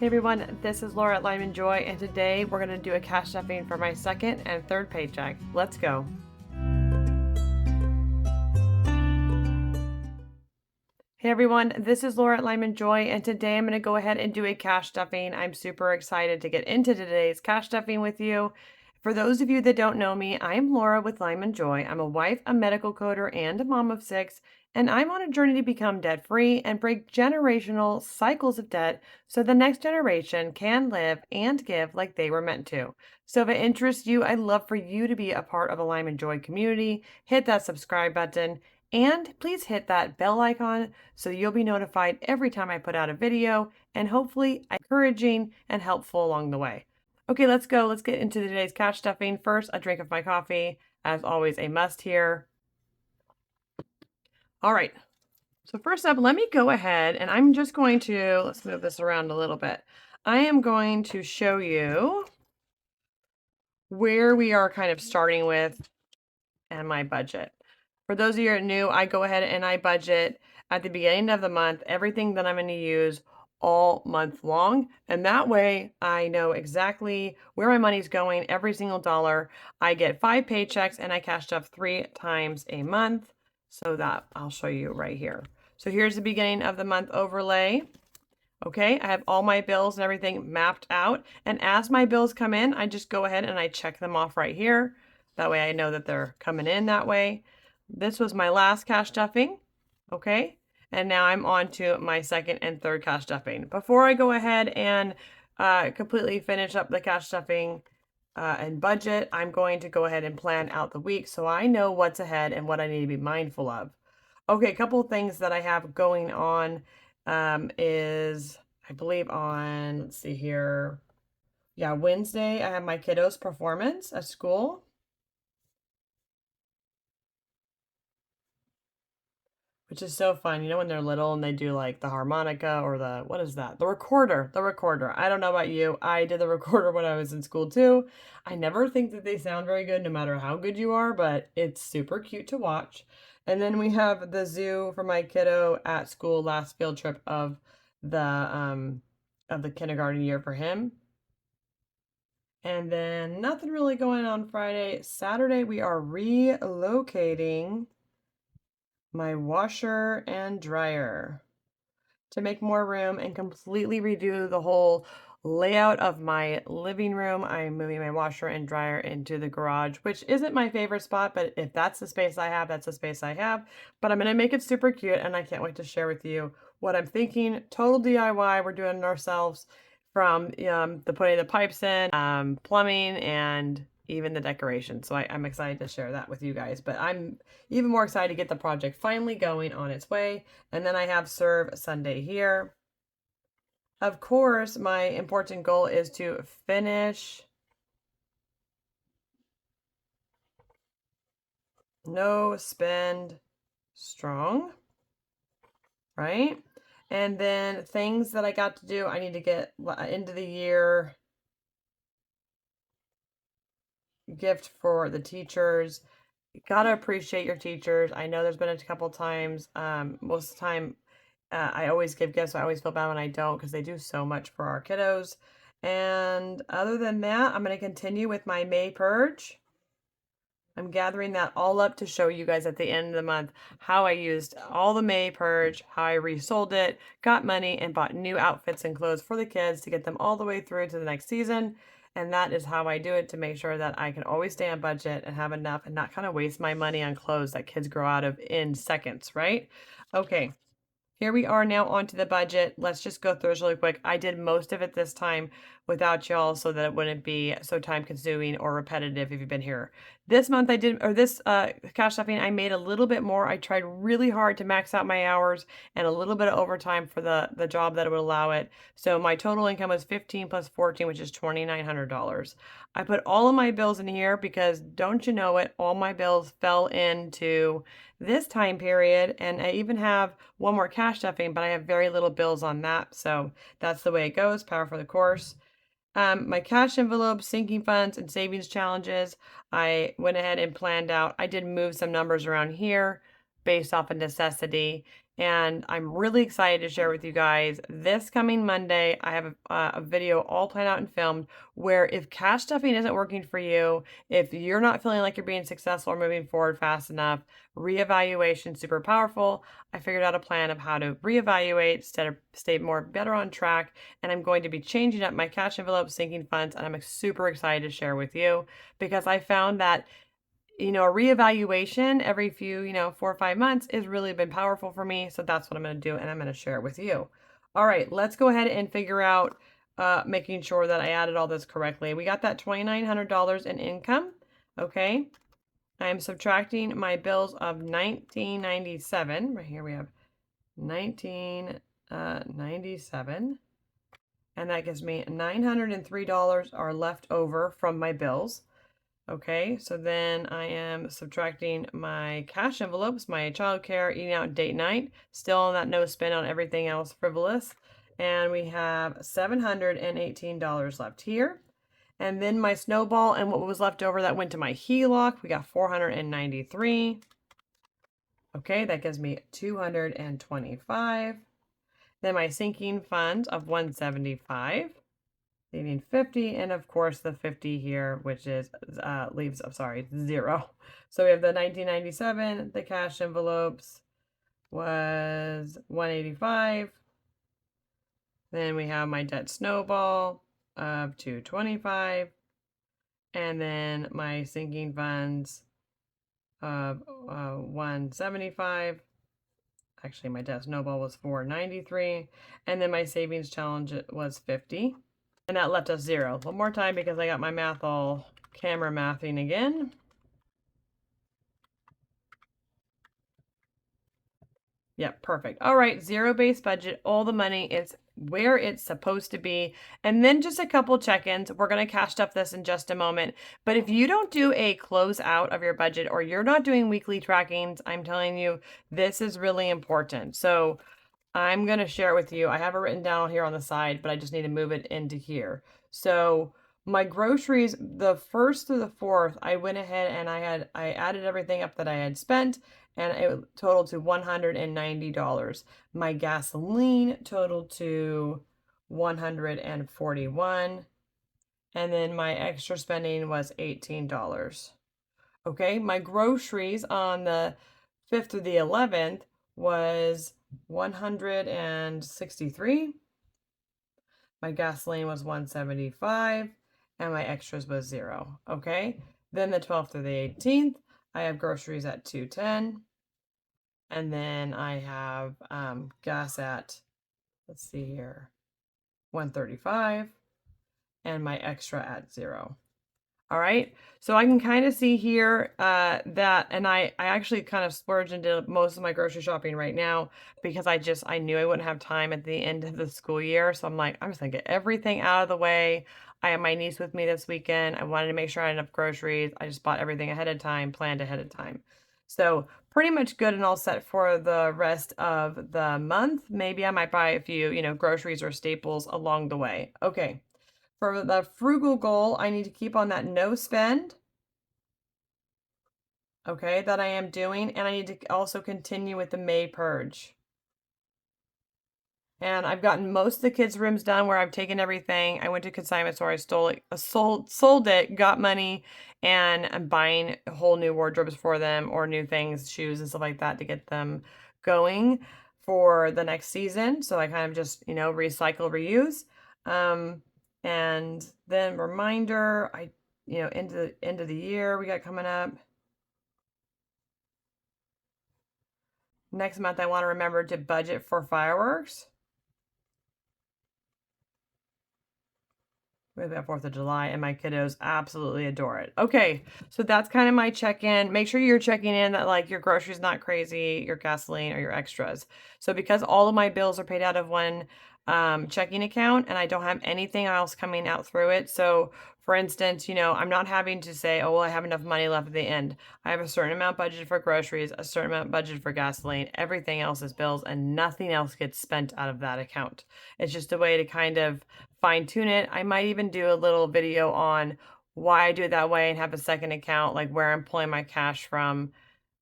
everyone, this is Laura at LymanJoy, and today we're going to do a cash stuffing for my second and third paycheck. Let's go. Hey everyone, this is Laura at LymanJoy, and today I'm going to go ahead and do a cash stuffing. I'm super excited to get into today's cash stuffing with you. For those of you that don't know me, I'm Laura with LymanJoy. I'm a wife, a medical coder, and a mom of 6, and I'm on a journey to become debt-free and break generational cycles of debt so the next generation can live and give like they were meant to. So if it interests you, I'd love for you to be a part of a LymanJoy community. Hit that subscribe button. And please hit that bell icon so you'll be notified every time I put out a video, and hopefully encouraging and helpful along the way. Okay, let's go. Let's get into today's cash stuffing. First, a drink of my coffee. As always, a must here. All right. So first up, let me go ahead and I'm just going to, let's move this around a little bit. I am going to show you where we are kind of starting with and my budget. For those of you who are new, I go ahead and I budget at the beginning of the month, everything that I'm going to use all month long. And that way I know exactly where my money's going, every single dollar. I get 5 paychecks and I cash stuff 3 times a month. So that I'll show you right here. So here's the beginning of the month overlay. Okay, I have all my bills and everything mapped out. And as my bills come in, I just go ahead and I check them off right here. That way I know that they're coming in that way. This was my last cash stuffing, okay? And now I'm on to my second and third cash stuffing. Before I go ahead and completely finish up the cash stuffing and budget, I'm going to go ahead and plan out the week so I know what's ahead and what I need to be mindful of. Okay, a couple of things that I have going on is, I believe on, let's see here, yeah, Wednesday I have my kiddos' performance at school. Which is so fun. You know, when they're little and they do like the harmonica or the, what is that? The recorder. The recorder. I don't know about you. I did the recorder when I was in school too. I never think that they sound very good no matter how good you are, but it's super cute to watch. And then we have the zoo for my kiddo at school, last field trip of the kindergarten year for him. And then nothing really going on Friday. Saturday we are relocating my washer and dryer to make more room and completely redo the whole layout of my living room. I'm moving my washer and dryer into the garage, which isn't my favorite spot, but if that's the space I have, that's the space I have. But I'm going to make it super cute, and I can't wait to share with you what I'm thinking. Total DIY. We're doing it ourselves, from the putting the pipes in, plumbing, and even the decoration. So I'm excited to share that with you guys, but I'm even more excited to get the project finally going on its way. And then I have Serve Sunday here. Of course, my important goal is to finish No Spend Strong, right? And then things that I got to do, I need to get into the year gift for the teachers. You gotta appreciate your teachers. I know there's been a couple times, most of the time, I always give gifts, so I always feel bad when I don't because they do so much for our kiddos. And other than that, I'm going to continue with my May purge. I'm gathering that all up to show you guys at the end of the month how I used all the May purge, how I resold it, got money, and bought new outfits and clothes for the kids to get them all the way through to the next season. And that is how I do it, to make sure that I can always stay on budget and have enough and not kind of waste my money on clothes that kids grow out of in seconds, right? Okay. Here we are now onto the budget. Let's just go through this really quick. I did most of it this time without y'all so that it wouldn't be so time consuming or repetitive if you've been here. This month I did, or this cash stuffing, I made a little bit more. I tried really hard to max out my hours and a little bit of overtime for the job that it would allow it. So my total income was 15 plus 14, which is $2,900. I put all of my bills in here because, don't you know it, all my bills fell into this time period, and I even have one more cash stuffing, but I have very little bills on that, so that's the way it goes. Power for the course. My cash envelope, sinking funds, and savings challenges, I went ahead and planned out. I did move some numbers around here based off of necessity. And I'm really excited to share with you guys this coming Monday. I have a video all planned out and filmed where if cash stuffing isn't working for you, if you're not feeling like you're being successful or moving forward fast enough, reevaluation super powerful. I figured out a plan of how to reevaluate, stay more better on track, and I'm going to be changing up my cash envelope sinking funds, and I'm super excited to share with you because I found that a reevaluation every few, 4 or 5 months has really been powerful for me. So that's what I'm going to do, and I'm going to share it with you. All right, let's go ahead and figure out making sure that I added all this correctly. We got that $2,900 in income. Okay. I am subtracting my bills of $19.97. Right here we have $19.97. And that gives me $903 are left over from my bills. Okay, so then I am subtracting my cash envelopes, my childcare, eating out, date night, still on that no spend on everything else frivolous. And we have $718 left here. And then my snowball and what was left over that went to my HELOC, we got 493. Okay, that gives me 225. Then my sinking fund of 175. Leaving 50, and of course the 50 here, which is leaves, I'm sorry, 0. So we have the 1997, the cash envelopes was 185. Then we have my debt snowball of 225, and then my sinking funds of 175. Actually, my debt snowball was 493, and then my savings challenge was 50. And that left us 0. One more time because I got my math all camera mathing again. Yeah, perfect. All right, zero-based budget, all the money is where it's supposed to be. And then just a couple check-ins. We're going to cash stuff this in just a moment. But if you don't do a close out of your budget or you're not doing weekly trackings, I'm telling you, this is really important. So I'm going to share it with you. I have it written down here on the side, but I just need to move it into here. So my groceries, the 1st through the 4th, I went ahead and I added everything up that I had spent, and it totaled to $190. My gasoline totaled to $141, and then my extra spending was $18. Okay, my groceries on the 5th through the 11th was 163. My gasoline was 175, and my extras was 0. Okay, then the 12th through the 18th, I have groceries at 210, and then I have gas at, let's see here, 135, and my extra at 0. All right, so I can kind of see here that, and I actually kind of splurged into most of my grocery shopping right now because I knew I wouldn't have time at the end of the school year. So I'm like, I'm just gonna get everything out of the way. I have my niece with me this weekend. I wanted to make sure I had enough groceries. I just bought everything ahead of time, planned ahead of time. So pretty much good and all set for the rest of the month. Maybe I might buy a few, groceries or staples along the way. Okay. For the frugal goal, I need to keep on that no spend, okay, that I am doing, and I need to also continue with the May purge. And I've gotten most of the kids' rooms done where I've taken everything. I went to consignment store, I sold it, got money, and I'm buying whole new wardrobes for them or new things, shoes and stuff like that to get them going for the next season. So I kind of just, recycle, reuse. And then reminder, into the end of the year we got coming up. Next month, I want to remember to budget for fireworks. We have that 4th of July, and my kiddos absolutely adore it. Okay, so that's kind of my check-in. Make sure you're checking in that like your groceries not crazy, your gasoline, or your extras. So because all of my bills are paid out of one checking account, and I don't have anything else coming out through it. So for instance, I'm not having to say, oh, well, I have enough money left at the end. I have a certain amount budgeted for groceries, a certain amount budgeted for gasoline. Everything else is bills, and nothing else gets spent out of that account. It's just a way to kind of fine tune it. I might even do a little video on why I do it that way and have a second account, like where I'm pulling my cash from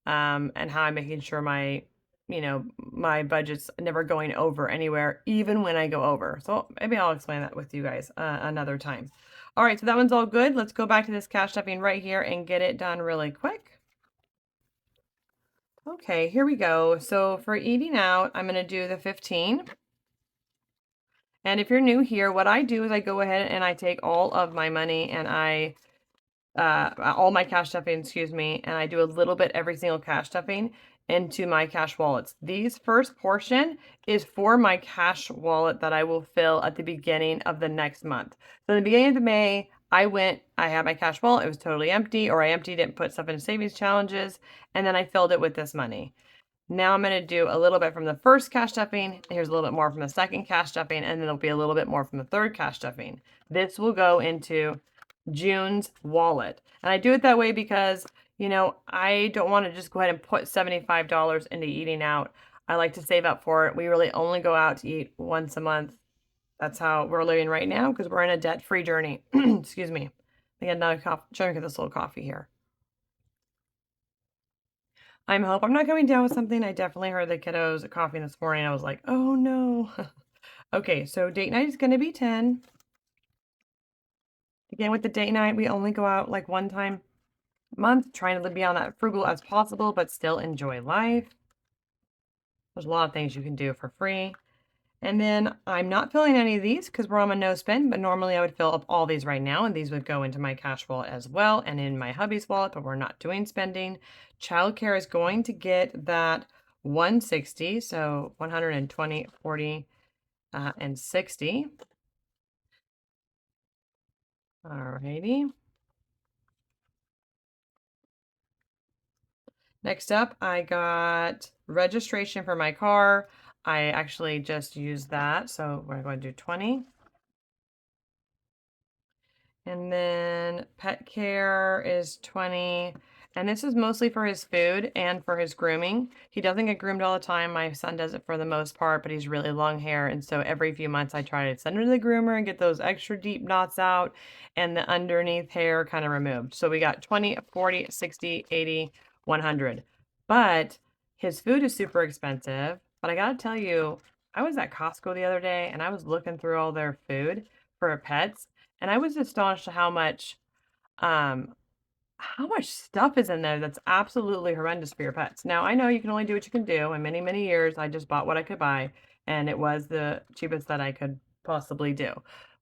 and how I'm making sure my budget's never going over anywhere, even when I go over. So maybe I'll explain that with you guys another time. All right, so that one's all good. Let's go back to this cash stuffing right here and get it done really quick. Okay, here we go. So for eating out, I'm going to do the 15. And if you're new here, what I do is I go ahead and I take all of my money and all my cash stuffing, excuse me, and I do a little bit every single cash stuffing into my cash wallets. These first portion is for my cash wallet that I will fill at the beginning of the next month. So in the beginning of May, I had my cash wallet, it was totally empty, or I emptied it and put stuff in savings challenges, and then I filled it with this money. Now I'm going to do a little bit from the first cash stuffing. Here's a little bit more from the second cash stuffing, and then there'll be a little bit more from the third cash stuffing. This will go into June's wallet. And I do it that way because, I don't want to just go ahead and put $75 into eating out. I like to save up for it. We really only go out to eat once a month. That's how we're living right now because we're in a debt-free journey. Excuse me. I got another drink of this little coffee here. I hope I'm not going down with something. I definitely heard the kiddos coughing this morning. I was like, oh no. Okay, so date night is going to be 10. Again, with the date night, we only go out like one time a month, trying to be on that frugal as possible, but still enjoy life. There's a lot of things you can do for free. And then I'm not filling any of these because we're on a no spend, but normally I would fill up all these right now, and these would go into my cash wallet as well and in my hubby's wallet, but we're not doing spending. Childcare is going to get that 160, so 120, 40, and 60. Alrighty. Next up, I got registration for my car. I actually just used that, so we're going to do 20. And then pet care is 20. And this is mostly for his food and for his grooming. He doesn't get groomed all the time. My son does it for the most part, but he's really long hair. And so every few months I try to send him to the groomer and get those extra deep knots out and the underneath hair kind of removed. So we got 20, 40, 60, 80, 100. But his food is super expensive. But I gotta tell you, I was at Costco the other day and I was looking through all their food for pets. And I was astonished at um, how much stuff is in there that's absolutely horrendous for your pets. Now, I know you can only do what you can do. In many, many years, I just bought what I could buy, and it was the cheapest that I could possibly do.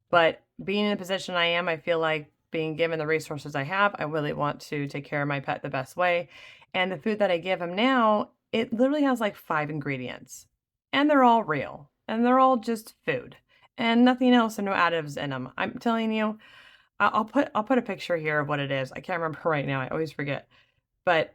But being in the position I am, I feel like being given the resources I have, I really want to take care of my pet the best way. And the food that I give him now, it literally has like 5 ingredients, and they're all real, and they're all just food, and nothing else, and no additives in them. I'm telling you, I'll put a picture here of what it is. I can't remember right now. I always forget. But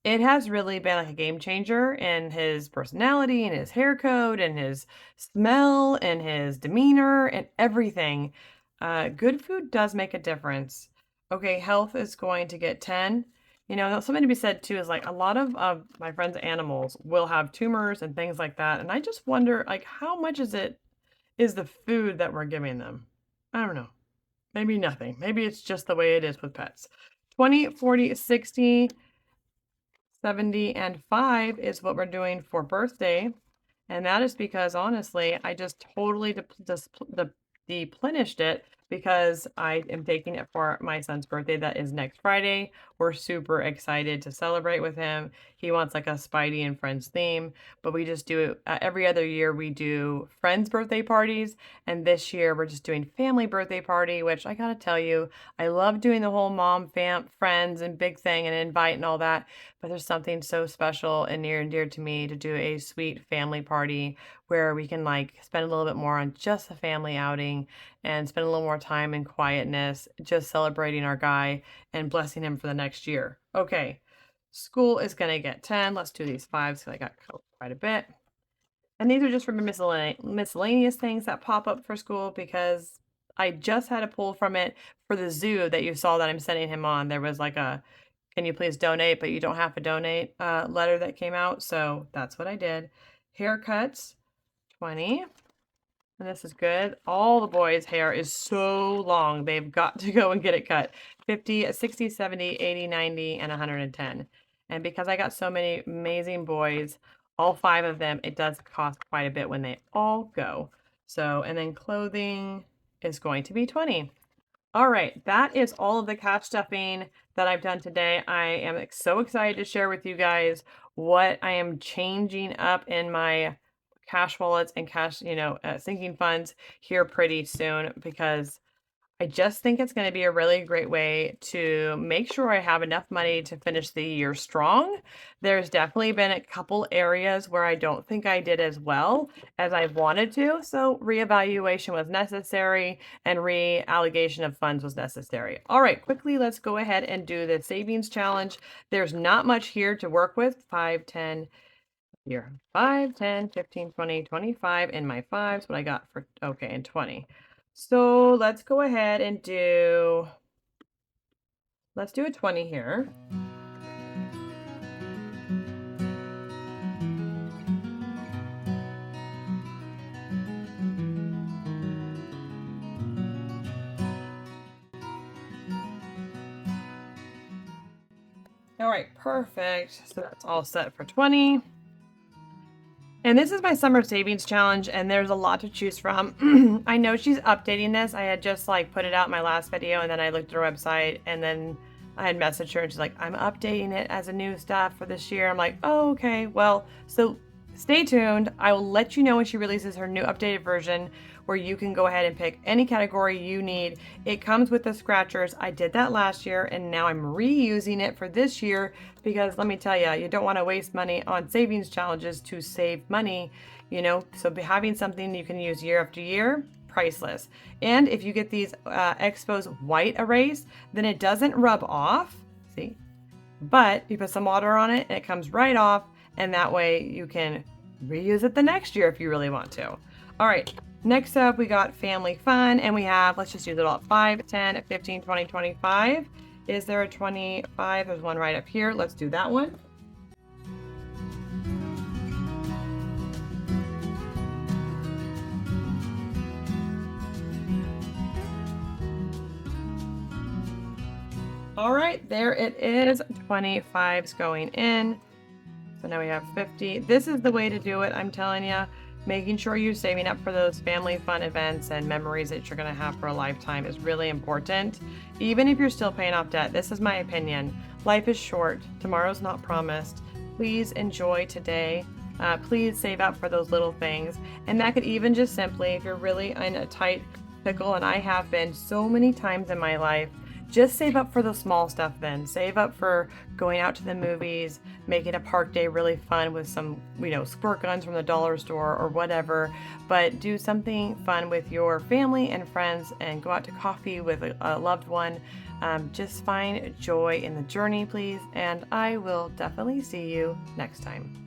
it has really been like a game changer in his personality and his hair code and his smell and his demeanor and everything. Good food does make a difference. Okay, health is going to get 10. Something to be said too is like a lot of my friends' animals will have tumors and things like that. And I just wonder, like, how much is the food that we're giving them? I don't know. Maybe nothing. Maybe it's just the way it is with pets. 20, 40, 60, 70, and 5 is what we're doing for birthday. And that is because, honestly, I just totally deplenished it because I am taking it for my son's birthday that is next Friday. We're super excited to celebrate with him. He wants like a Spidey and Friends theme, but we just do it every other year. We do friends' birthday parties, and this year we're just doing family birthday party, which I gotta tell you, I love doing the whole mom, friends, and big thing and invite and all that, but there's something so special and near and dear to me to do a sweet family party where we can like spend a little bit more on just a family outing and spend a little more time in quietness, just celebrating our guy and blessing him for the next year. Okay, school is going to get 10. Let's do these 5s because I got quite a bit. And these are just for miscellaneous things that pop up for school because I just had a pull from it for the zoo that you saw that I'm sending him on. There was like a, can you please donate, but you don't have to donate letter that came out. So that's what I did. Haircuts, 20. And this is good. All the boys' hair is so long. They've got to go and get it cut. 50, 60, 70, 80, 90, and 110. And because I got so many amazing boys, all 5 of them, it does cost quite a bit when they all go. So, and then clothing is going to be 20. All right, that is all of the cash stuffing that I've done today. I am so excited to share with you guys what I am changing up in my cash wallets and cash, sinking funds here pretty soon, because I just think it's going to be a really great way to make sure I have enough money to finish the year strong. There's definitely been a couple areas where I don't think I did as well as I wanted to. So reevaluation was necessary and reallocation of funds was necessary. All right, quickly, let's go ahead and do the savings challenge. There's not much here to work with. 5, 10, here, 5, 10, 15, 20, 25 in my fives, what I got for, okay, and 20. So let's go ahead and let's do a 20 here. All right, perfect. So that's all set for 20. And this is my summer savings challenge, and there's a lot to choose from. I know she's updating this. I had just like put it out in my last video, and then I looked at her website, and then I had messaged her, and she's like, I'm updating it as a new stuff for this year. I'm like, oh, okay. Well, so stay tuned. I will let you know when she releases her new updated version, where you can go ahead and pick any category you need. It comes with the scratchers. I did that last year, and now I'm reusing it for this year, because let me tell you, you don't want to waste money on savings challenges to save money, so having something you can use year after year, priceless. And if you get these Expo's white erase, then it doesn't rub off, see, but you put some water on it and it comes right off, and that way you can reuse it the next year if you really want to. All right, next up we got family fun, and we have, let's just use it all, 5, 10, 15, 20, 25. Is there a 25? There's one right up here. Let's do that one. All right, there it is, 25s going in. So now we have 50. This is the way to do it, I'm telling you. Making sure you're saving up for those family fun events and memories that you're going to have for a lifetime is really important. Even if you're still paying off debt, this is my opinion. Life is short. Tomorrow's not promised. Please enjoy today. Please save up for those little things. And that could even just simply, if you're really in a tight pickle, and I have been so many times in my life, just save up for the small stuff then. Save up for going out to the movies, making a park day really fun with some, squirt guns from the dollar store or whatever. But do something fun with your family and friends, and go out to coffee with a loved one. Just find joy in the journey, please. And I will definitely see you next time.